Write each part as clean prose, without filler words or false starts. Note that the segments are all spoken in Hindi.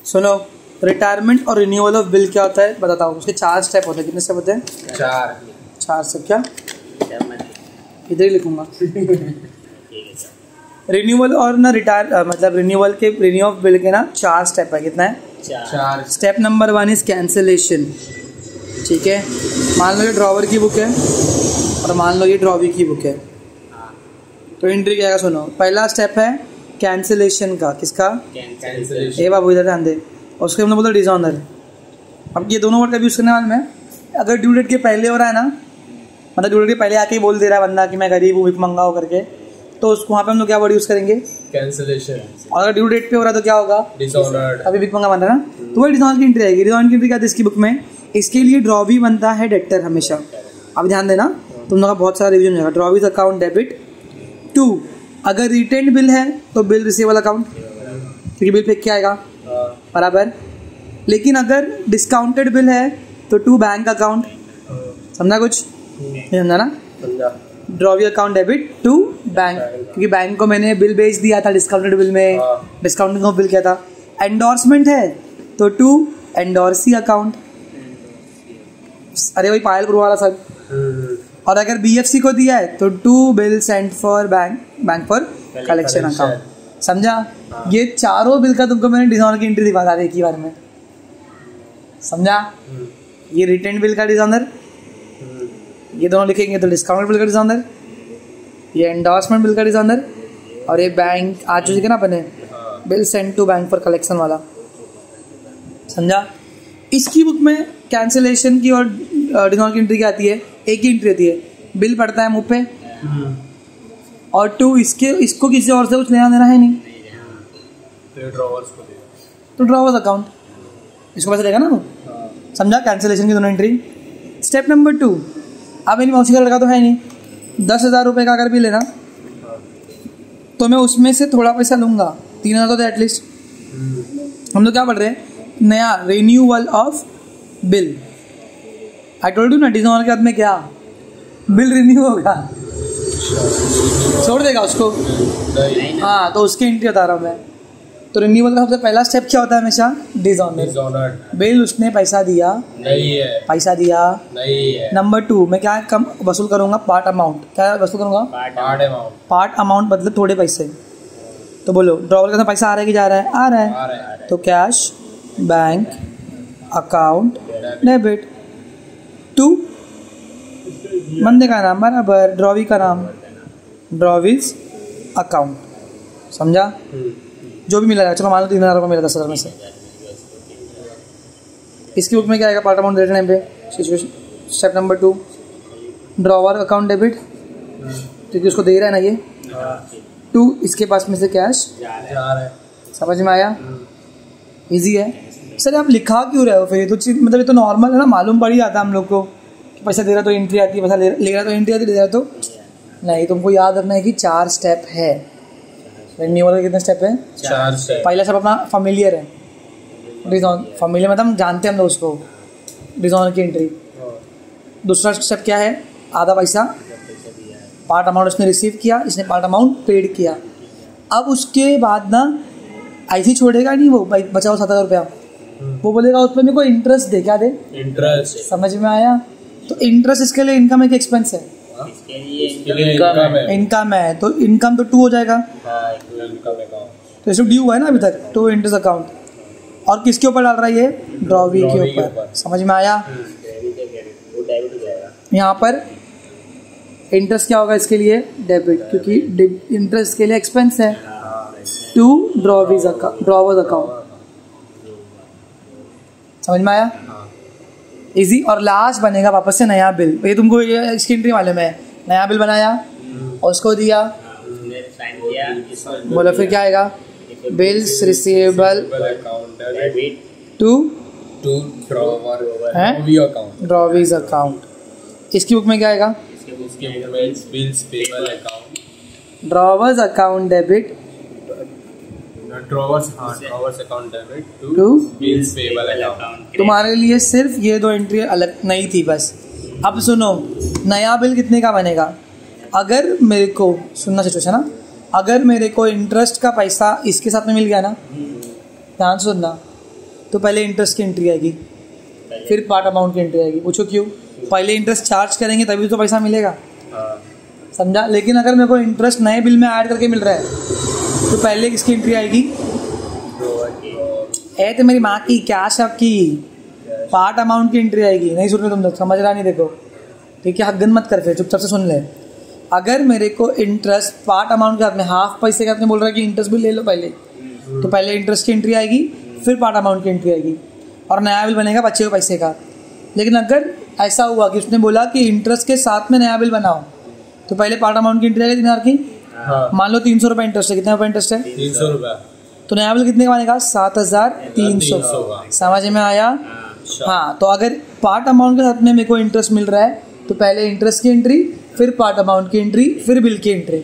सुनो, रिटायरमेंट और रिन्यूअल ऑफ बिल क्या होता है बताता हूँ। उसके 4 स्टेप होते हैं। कितने स्टेप होते हैं? 4 स्टेप। क्या इधर ही लिखूंगा। रिन्यूअल और ना रिटायर मतलब रिन्यूअल के रिन्यू ऑफ बिल के ना 4 स्टेप है। कितना है? 4। Step number 1 is cancellation. ठीक है, मान लो ये ड्रॉवर की बुक है और मान लो ये ड्रॉवी की बुक है, तो एंट्री क्या है? सुनो, पहला स्टेप है कैंसिलेशन का। किसका? कैंसिलेशन। ए बाबू इधर ध्यान दे। और उसके हमने बोला डिसऑनर। अब ये दोनों वर्ड का यूज करने वाले में, अगर ड्यू डेट के पहले हो रहा है ना, मतलब ड्यू डेट के पहले आके ही बोल दे रहा है बंदा कि मैं गरीब हूँ, भिख मंगाओ करके, तो उसको वहाँ पे हम लोग क्या वर्ड यूज करेंगे? कैंसिलेशन। और अगर ड्यू डेट पे हो रहा है तो क्या होगा? डिसऑनर्ड। अभी भिख मंगा बन रहा है ना, तो वही डिसऑनर की एंट्री आएगी। डिसऑनर की एंट्री क्या थी इसकी बुक में? इसके लिए ड्रॉवी बनता है डेक्टर हमेशा। अब ध्यान देना, तुम लोग का बहुत सारा रिविजन होगा। Drawee's account debit 2। अगर रिटेन्ड बिल है तो बिल रिसीवेबल अकाउंट, क्योंकि बिल पे क्या आएगा? बराबर। लेकिन अगर डिस्काउंटेड बिल है तो 2 बैंक अकाउंट। समझा कुछ? समझा ना? ड्रॉवी अकाउंट डेबिट 2 बैंक, क्योंकि बैंक को मैंने बिल बेच दिया था डिस्काउंटेड बिल में, डिस्काउंटिंग ऑफ बिल क्या था? एंडोर्समेंट है तो 2 एंडोर्सी अकाउंट। अरे वही पायल वाला सब। और अगर बीएफसी को दिया है तो 2 bill sent for bank for collection account. समझा? ये चारों बिल का तुमको मैंने डिसऑनर की एंट्री दिखा दी एक ही बार में। समझा? ये रिटेन बिल का डिसऑनर, ये दोनों लिखेंगे तो डिस्काउंट बिल का डिसऑनर, ये एंडोर्समेंट बिल का डिसऑनर, और ये बैंक आज जो है ना अपने bill sent to bank for collection वाला। समझा? इसकी बुक में कैंसिलेशन की और डिसऑनर की एंट्री क्या आती है? एक ही एंट्री आती है, बिल पड़ता है मुँह पे, और 2 इसको किसी और से कुछ लेना देना है नहीं, तो ड्रॉवर्स अकाउंट इसको पैसा देगा ना वो। समझा? कैंसिलेशन की दोनों एंट्री। स्टेप नंबर 2, अब मेरी मौसी का लड़का तो है नहीं, 10,000 रुपये का अगर बिल है ना, तो मैं उसमें से थोड़ा पैसा लूँगा, 3,000 तो एटलीस्ट। हम लोग क्या पढ़ रहे हैं? नया renewal of bill. I told you ना, डिसऑनर के बाद में क्या? बिल रिन्यू होगा, छोड़ देगा उसको। हाँ, तो उसकी एंट्री बता रहा हूँ मैं। तो रिन्यूअल का सबसे पहला स्टेप क्या होता है हमेशा? डिसऑनर। बिल उसने पैसा दिया नहीं है, पैसा दिया नहीं है। नंबर 2, मैं क्या कम वसूल करूंगा? Part amount. क्या वसूल करूंगा? पार्ट अमाउंट मतलब थोड़े पैसे। तो बोलो, ड्रॉवर का पैसा आ रहा है कि जा रहा है? आ रहा है। तो कैश बैंक अकाउंट डेबिट 2, बंदे का नाम बराबर, ड्रॉवी का नाम, ड्रॉवीज अकाउंट। समझा? जो भी मिला, चलो मान लो 3,000 रुपये मिला 10,000 में से। इसकी बुक में क्या आएगा? पार्ट अमाउंट डेट टाइम पे situation. Step number 2, drawer account debit, क्योंकि उसको दे रहा है ना ये। 2, इसके पास में से कैश जा रहा है। समझ में आया? इजी है। सर आप लिखा क्यों रहे हो फिर? ये तो चीज मतलब ये तो नॉर्मल है ना, मालूम पड़ ही जाता है हम लोग को कि पैसा दे रहा तो एंट्री आती है, पैसा ले रहा तो एंट्री आती है, दे रहा तो नहीं। तुमको याद रखना है कि 4 स्टेप है। रिन्यूअल के कितने स्टेप है? 4 स्टेप। पहला स्टेप अपना फैमिलियर है, डिसऑनर। फैमिलियर मतलब हम जानते हैं हम लोग उसको, डिसऑनर की एंट्री। दूसरा स्टेप क्या है? आधा पैसा, पार्ट अमाउंट उसने रिसीव किया, इसने पार्ट अमाउंट पेड किया। अब उसके बाद ना ऐसे छोड़ेगा नहीं वो, बचा हुआ 7,000 रुपया, वो बोलेगा उसमें मेरे को इंटरेस्ट दे। क्या दे? इंटरेस्ट। समझ में आया? तो इंटरेस्ट इसके लिए इनकम है कि एक्सपेंस है? इनकम है, तो इनकम तो 2 हो जाएगा। तो इसमें ड्यू है ना अभी तक, 2 इंटरेस्ट अकाउंट। और किसके ऊपर डाल रहा है ये? ड्रॉवी के ऊपर। समझ में आया? यहाँ पर इंटरेस्ट क्या होगा इसके लिए? डेबिट, क्योंकि इंटरेस्ट के लिए एक्सपेंस है। 2 ड्रॉवर्स अकाउंट। समझ में आया? इजी। और लास्ट बनेगा वापस से नया बिल। ये तुमको ये इसकी एंट्री वाले में नया बिल बनाया और उसको दिया, बोलो फिर क्या आएगा? Bills receivable to drawee's account. इसकी बुक में क्या आएगा? Drawer's account debit drawer's account debit to bills payable account. तुम्हारे लिए सिर्फ ये 2 एंट्री अलग नहीं थी बस। अब सुनो, नया बिल कितने का बनेगा? अगर मेरे को सुनना सिचुएशन ना, अगर मेरे को इंटरेस्ट का पैसा इसके साथ में मिल गया ना, ध्यान सुनना, तो पहले इंटरेस्ट की एंट्री आएगी, फिर पार्ट अमाउंट की एंट्री आएगी। पूछो क्यों? पहले इंटरेस्ट चार्ज करेंगे तभी तो पैसा मिलेगा, समझा? लेकिन अगर मेरे को इंटरेस्ट नए बिल में ऐड करके मिल रहा है तो पहले किसकी एंट्री आएगी? तो मेरी माँ की कैश आपकी पार्ट अमाउंट की एंट्री आएगी। नहीं सुन रहे तुम लोग, समझ रहा नहीं? देखो ठीक है, हगन मत कर, फिर चुपचाप से सुन ले। अगर मेरे को इंटरेस्ट पार्ट अमाउंट के हाथ में, हाफ पैसे के हाथ में बोल रहा है कि इंटरेस्ट बिल ले लो पहले, तो पहले इंटरेस्ट की एंट्री आएगी, फिर पार्ट अमाउंट की एंट्री आएगी और नया बिल बनेगा बचे हुए पैसे का। लेकिन अगर ऐसा हुआ कि उसने बोला कि इंटरेस्ट के साथ में नया बिल बनाओ, तो पहले पार्ट अमाउंट की एंट्री आएगी 3,000 की। मान लो 300 रुपये इंटरेस्ट है। कितना रुपये इंटरेस्ट है? 300 रुपये। तो नया बिल कितने का बनेगा? 7,300। समझ में आया? हाँ, तो अगर पार्ट अमाउंट के साथ में मेरे को इंटरेस्ट मिल रहा है तो पहले इंटरेस्ट की एंट्री, फिर पार्ट अमाउंट की एंट्री, फिर बिल की एंट्री,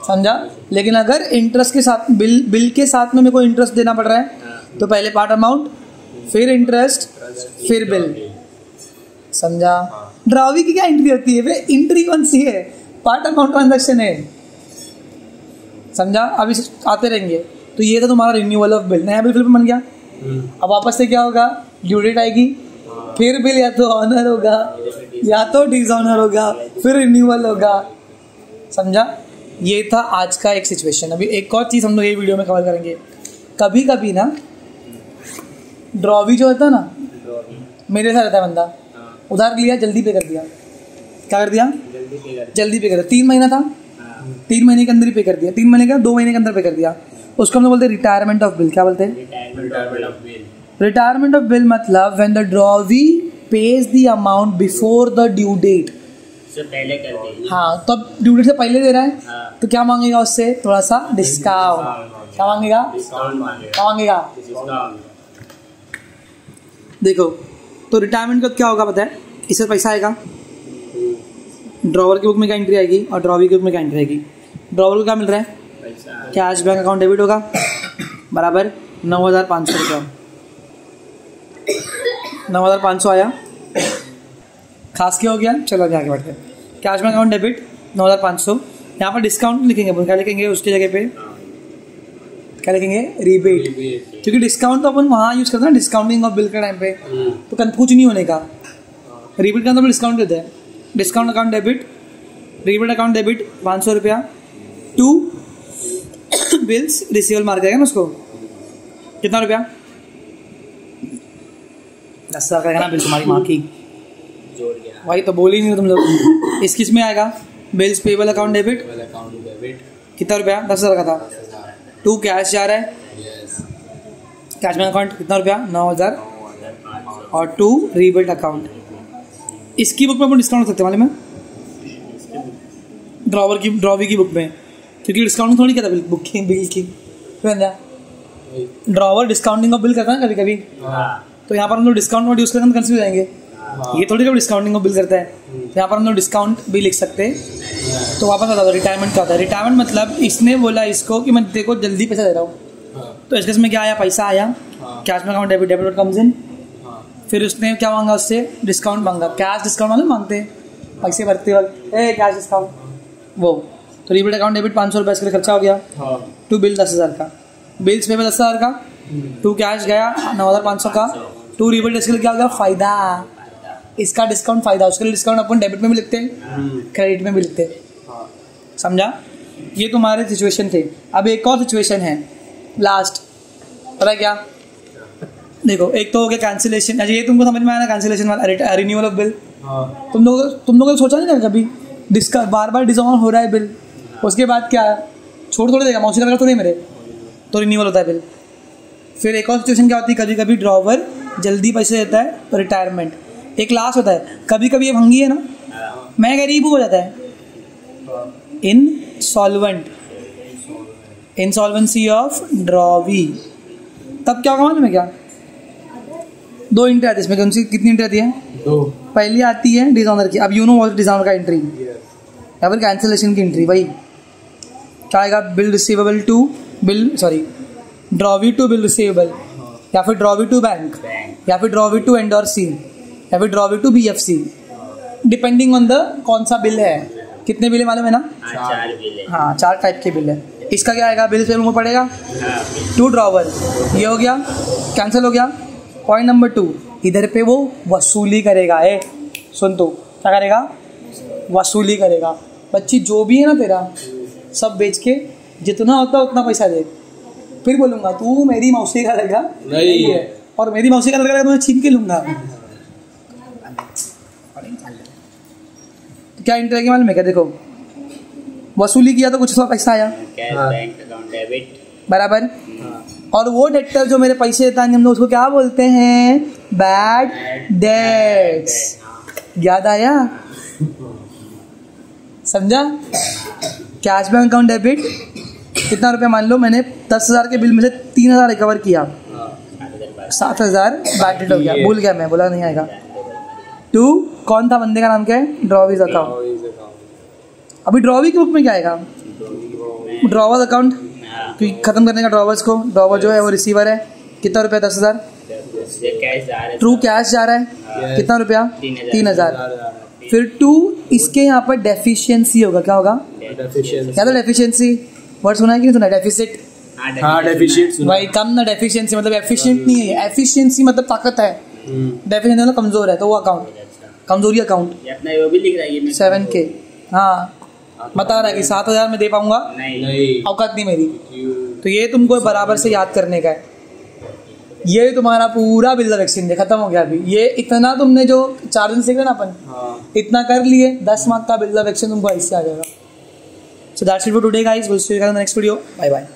समझा? लेकिन अगर इंटरेस्ट के साथ बिल के साथ में मेरे को इंटरेस्ट देना पड़ रहा है तो पहले पार्ट अमाउंट, फिर इंटरेस्ट, फिर बिल, समझा? ड्रॉवी की क्या एंट्री होती है वे? एंट्री कौन सी है? पार्ट अमाउंट ट्रांजैक्शन है, समझा? अभी आते रहेंगे। तो ये था तुम्हारा रिन्यूअल ऑफ बिल। नया बिल फिर बन गया। अब वापस से क्या होगा? ड्यू डेट आएगी, फिर बिल या तो ऑनर होगा या तो डिसऑनर होगा, फिर रिन्यूअल होगा, समझा? ये था आज का एक सिचुएशन। अभी एक और चीज़ हम लोग ये वीडियो में कवर करेंगे। कभी कभी ना ड्रॉवी जो होता है ना, मेरे साथ रहता है बंदा, उधार लिया, जल्दी पे कर दिया। क्या कर दिया? जल्दी पे कर दिया। 3 महीना था, 3 महीने के अंदर ही पे कर दिया। 3 महीने का 2 महीने के अंदर पे कर दिया। उसको हम लोग बोलते हैं रिटायरमेंट ऑफ बिल। क्या बोलते हैं? रिटायरमेंट ऑफ बिल मतलब when the drawee pays the amount before the due date. पहले कर दे। हाँ, तब ड्यू डेट से पहले दे रहा है तो क्या मांगेगा उससे? थोड़ा सा डिस्काउंट। क्या मांगेगा? क्या मांगेगा? देखो, तो रिटायरमेंट का क्या होगा पता है? इससे पैसा आएगा, ड्रॉवर की बुक में क्या एंट्री आएगी और ड्रॉवी की बुक में क्या एंट्री आएगी? ड्रॉवर को क्या मिल रहा है? कैश बैंक अकाउंट डेबिट होगा, बराबर 9,500 रुपया। 9,500 आया, खास क्या हो गया? चलो अभी आगे बढ़ते हैं। Cash bank account debit 9,500। यहाँ पर डिस्काउंट लिखेंगे अपन। क्या लिखेंगे उसकी जगह पे? क्या लिखेंगे? रिबेट। क्योंकि डिस्काउंट तो अपन वहाँ यूज करते हैं डिस्काउंटिंग ऑफ बिल के टाइम पे, तो कंफ्यूज नहीं होने का। रिबेट का मतलब डिस्काउंट देते हैं। Discount account debit, rebate account debit 500 रुपया टू बिल्स रिसीवल मार जाएगा ना उसको। कितना रुपया? 10,000 का ना बिल तुम्हारी माँ की। भाई तो बोल ही नहीं तुम लोग। इस किस में आएगा? Bills payable account debit. कितना रुपया? 10,000 का था। टू कैश जा रहा है, कैश बैंक अकाउंट कितना रुपया? 9,000। और टू रीबिल्ड अकाउंट। इसकी बुक में अपन डिस्काउंट सकते हैं मालूम है? ड्रॉवी की बुक में, क्योंकि डिस्काउंट थोड़ी क्या था बिल की। ड्रॉवर डिस्काउंटिंग ऑफ बिल करता है ना कभी कभी, तो यहाँ पर हम लोग डिस्काउंट वर्ड यूज करके हम कंफ्यूज जाएंगे। ये थोड़ी कभी डिस्काउंटिंग ऑफ बिल करता है, तो यहाँ पर हम लोग डिस्काउंट भी लिख सकते हैं। तो वापस आता था रिटायरमेंट क्या होता है? रिटायरमेंट मतलब इसने बोला इसको कि मैं देखो जल्दी पैसा दे रहा हूँ, तो इसके में क्या आया? पैसा आया, कैश में account debit, debit comes in. फिर उसने क्या मांगा? उससे डिस्काउंट मांगा। कैश डिस्काउंट वाले मांगते हैं पैसे भरते वक्त, कैश डिस्काउंट वो। तो रीबेट अकाउंट डेबिट 500 रुपये इसके लिए खर्चा हो गया। टू बिल 10,000 का, बिल्स पे 10,000 का, टू कैश गया 9,500 का, टू रीबेट इसके लिए क्या हो गया? फायदा। इसका डिस्काउंट फायदा, उसके लिए डिस्काउंट अपन डेबिट में भी लिखते हैं, क्रेडिट में भी लिखते हैं, समझा? ये तुम्हारे सिचुएशन थे। अब एक और सिचुएशन है लास्ट, पता क्या? देखो, एक तो हो गया कैंसिलेशन। अच्छा, ये तुमको समझ में आया ना कैंसिलेशन वाला? Renewal of bill. तुम लोग सोचा नहीं था कभी? बार बार डिसऑनर हो रहा है बिल, उसके बाद क्या छोड़ थोड़ी देगा? मौसी वगैरह थोड़ी मेरे, तो रिन्यूअल होता है बिल। फिर एक और सिचुएशन क्या होती है? कभी कभी ड्रॉवर जल्दी पैसे देता है, रिटायरमेंट। एक लास्ट होता है, कभी कभी ये भंगी है ना, मैं गरीब हो जाता है, इनसॉल्वेंट, इंसॉल्वेंसी ऑफ ड्रॉवी। तब क्या होगा मालूम है क्या? 2 एंट्री आती है इसमें। कौन सी? कितनी एंट्री आती है? 2। पहली आती है डिसऑनर की। अब यू नो व्हाट डिसऑनर का एंट्री, या फिर कैंसिलेशन की एंट्री। भाई क्या आएगा? Bill receivable to bill, sorry, drawee to bill receivable, या फिर ड्रॉवी टू बैंक, या फिर ड्रॉवी टू एंडोर्सी, या फिर drawee to BFC, depending on the कौन सा बिल है। कितने बिल है मालूम है ना? 4 बिल है। हाँ, 4 टाइप के बिल है। इसका क्या आएगा, बिल पेबल में पड़ेगा। 2 ड्रॉवर, ये हो गया, कैंसिल हो गया। पॉइंट नंबर 2, इधर पे वो वसूली करेगा। सुन तो, क्या करेगा, वसूली करेगा। बच्ची जो भी है ना तेरा, सब बेच के जितना होता है उतना पैसा दे। फिर बोलूँगा तू मेरी मौसी का लगा नहीं है, और मेरी मौसी का लगा तो मैं छीन के लूँगा। क्या इंटरेस्ट मालूम है क्या, देखो वसूली किया तो कुछ उसका पैसा आया, बैंक अकाउंट डेबिट, बराबर। और वो डेटर जो मेरे पैसे देता है, हम लोग उसको क्या बोलते हैं, बैड डेट्स। याद आया, समझा। कैश बैंक अकाउंट डेबिट, कितना रुपया, मान लो मैंने 10,000 के बिल में से 3,000 रिकवर किया, 7,000 बैड डेट हो गया, भूल गया मैं, बोला नहीं आएगा। 2, कौन था बंदे का नाम, क्या है, ड्रॉवीज अकाउंट। अभी ड्रॉवी की बुक में क्या आएगा, ड्रॉवर्स अकाउंट, क्योंकि खत्म करने का ड्रॉवर्स को। ड्रॉवर जो है वो रिसीवर है, कितना रुपया, 10,000। ट्रू कैश जा रहा है, कितना रुपया, 3,000। फिर 2, इसके यहाँ पर डेफिशिएंसी होगा, क्या होगा, क्या, तो डेफिशिएंसी वर्ड सुना है कि नहीं सुना, डेफिसिट। हाँ डेफिशिएंट भाई कम ना, डेफिशिएंसी मतलब एफिशिएंट नहीं है, एफिशिएंसी मतलब ताकत है, डेफिशिएंसी मतलब कमजोर है, तो वो अकाउंट, कमजोरी अकाउंट। अपना वो भी लिख रहा है 7K, हाँ बता रहा है कि 7,000 में दे पाऊंगा, नहीं, औकात नहीं मेरी। तो ये तुमको बराबर से याद करने का है। ये तुम्हारा पूरा बिल ऑफ एक्सचेंज खत्म हो गया। अभी ये इतना तुमने जो 4 दिन सीखे ना अपन, इतना कर लिए, 10 मार्क का बिल ऑफ एक्सचेंज तुमको ऐसे आ जाएगा। So that's it for today guys, will see you in the next video, bye bye.